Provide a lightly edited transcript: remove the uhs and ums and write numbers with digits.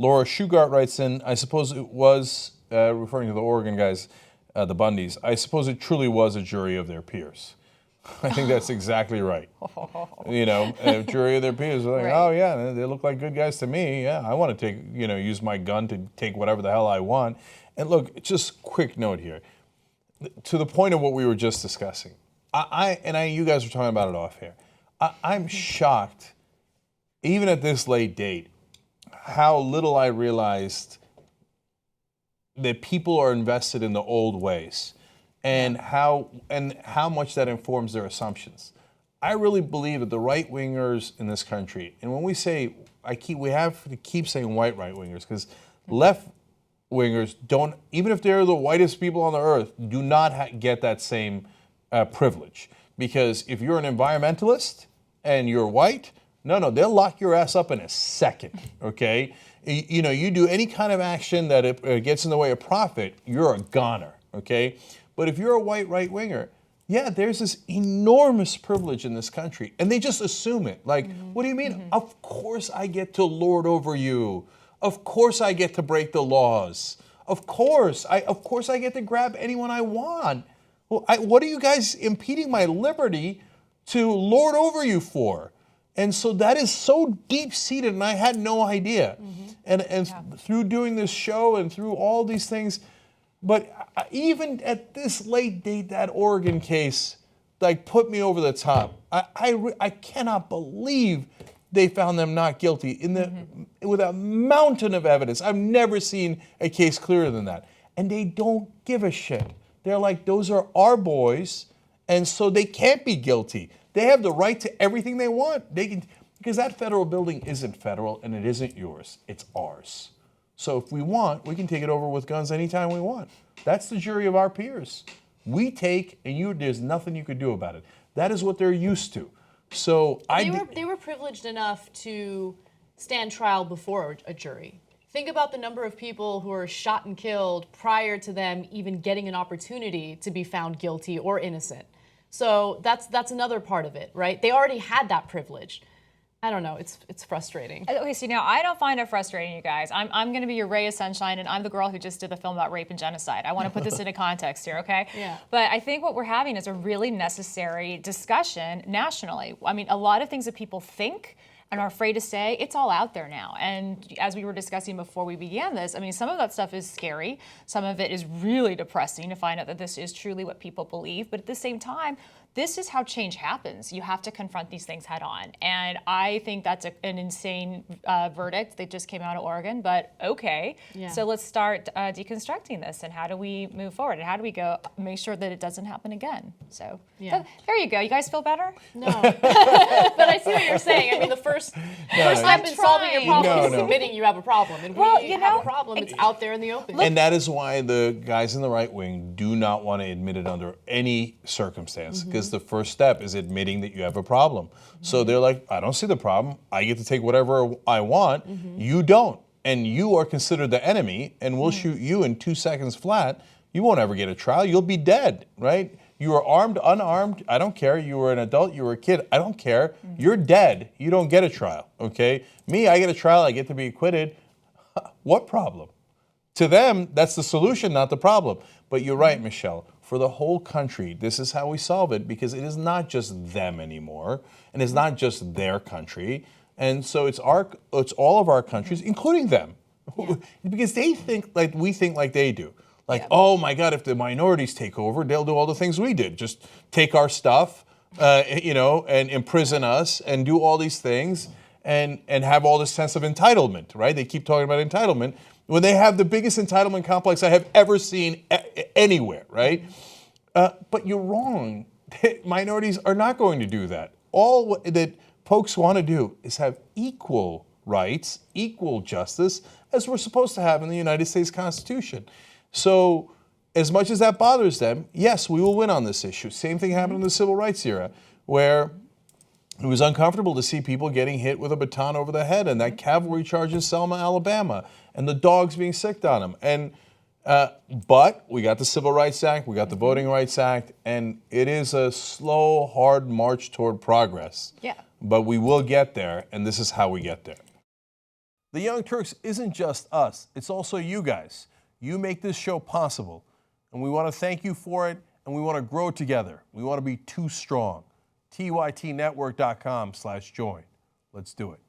Laura Shugart writes in, I suppose it was, referring to the Oregon guys, the Bundys, I suppose it truly was a jury of their peers. I think that's exactly right. You know, a jury of their peers are like, Right. oh yeah, they look like good guys to me. Yeah, I want to take, use my gun to take whatever the hell I want. And look, just quick note here, to the point of what we were just discussing. You guys were talking about it off here. I'm shocked, even at this late date, how little I realized that people are invested in the old ways. And how much that informs their assumptions. I really believe that the right-wingers in this country, and when we say, we have to keep saying white right-wingers, because left-wingers don't, even if they're the whitest people on the earth, do not get that same privilege. Because if you're an environmentalist and you're white, no, they'll lock your ass up in a second, okay? You do any kind of action that it gets in the way of profit, you're a goner, okay? But if you're a white right-winger, yeah, there's this enormous privilege in this country. And they just assume it. Like, what do you mean? Of course I get to lord over you. Of course I get to break the laws. Of course I get to grab anyone I want. Well, what are you guys impeding my liberty to lord over you for? And so that is so deep-seated, and I had no idea. And through doing this show and through all these things, but even at this late date, that Oregon case, put me over the top. I cannot believe they found them not guilty with a mountain of evidence. I've never seen a case clearer than that. And they don't give a shit. They're like, those are our boys, and so they can't be guilty. They have the right to everything they want. Because that federal building isn't federal, and it isn't yours. It's ours. So if we want, we can take it over with guns anytime we want. That's the jury of our peers. We take, and there's nothing you could do about it. That is what they're used to. So they were privileged enough to stand trial before a jury. Think about the number of people who were shot and killed prior to them even getting an opportunity to be found guilty or innocent. So that's another part of it, right? They already had that privilege. I don't know. It's frustrating. Okay, so now I don't find it frustrating, you guys. I'm going to be your ray of sunshine, and I'm the girl who just did the film about rape and genocide. I want to put this into context here, okay? Yeah. But I think what we're having is a really necessary discussion nationally. I mean, a lot of things that people think and are afraid to say, it's all out there now. And as we were discussing before we began this, I mean, some of that stuff is scary. Some of it is really depressing to find out that this is truly what people believe. But at the same time, this is how change happens. You have to confront these things head on. And I think that's an insane verdict that just came out of Oregon, but okay. Yeah. So So let's start deconstructing this, and how do we move forward? And how do we make sure that it doesn't happen again? So there you go. You guys feel better? No. But I see what you're saying. I mean, the first step in solving your problem is admitting you have a problem. And when you have a problem, it's out there in the open. And that is why the guys in the right wing do not want to admit it under any circumstance, because the first step is admitting that you have a problem. So they're like, I don't see the problem. I get to take whatever I want. You don't. And you are considered the enemy, and we'll shoot you in 2 seconds flat. You won't ever get a trial. You'll be dead, right? You were armed, unarmed, I don't care. You were an adult, you were a kid, I don't care. You're dead. You don't get a trial, okay? Me, I get a trial, I get to be acquitted. What problem? To them, that's the solution, not the problem. But you're right, Michelle. For the whole country, this is how we solve it, because it is not just them anymore, and it's not just their country. And so it's all of our countries, including them, because they think like we think like they do. Like, oh my God, if the minorities take over, they'll do all the things we did. Just take our stuff, and imprison us and do all these things and have all this sense of entitlement, right? They keep talking about entitlement when they have the biggest entitlement complex I have ever seen anywhere, right? But you're wrong. Minorities are not going to do that. All that folks want to do is have equal rights, equal justice, as we're supposed to have in the United States Constitution. So as much as that bothers them, yes, we will win on this issue. Same thing happened in the civil rights era, where it was uncomfortable to see people getting hit with a baton over the head, and that cavalry charge in Selma, Alabama, and the dogs being sicked on them. And but we got the Civil Rights Act, we got the Voting Rights Act, and it is a slow, hard march toward progress. Yeah. But we will get there, and this is how we get there. The Young Turks isn't just us, it's also you guys. You make this show possible, and we want to thank you for it, and we want to grow together. We want to be too strong. tytnetwork.com/join. Let's do it.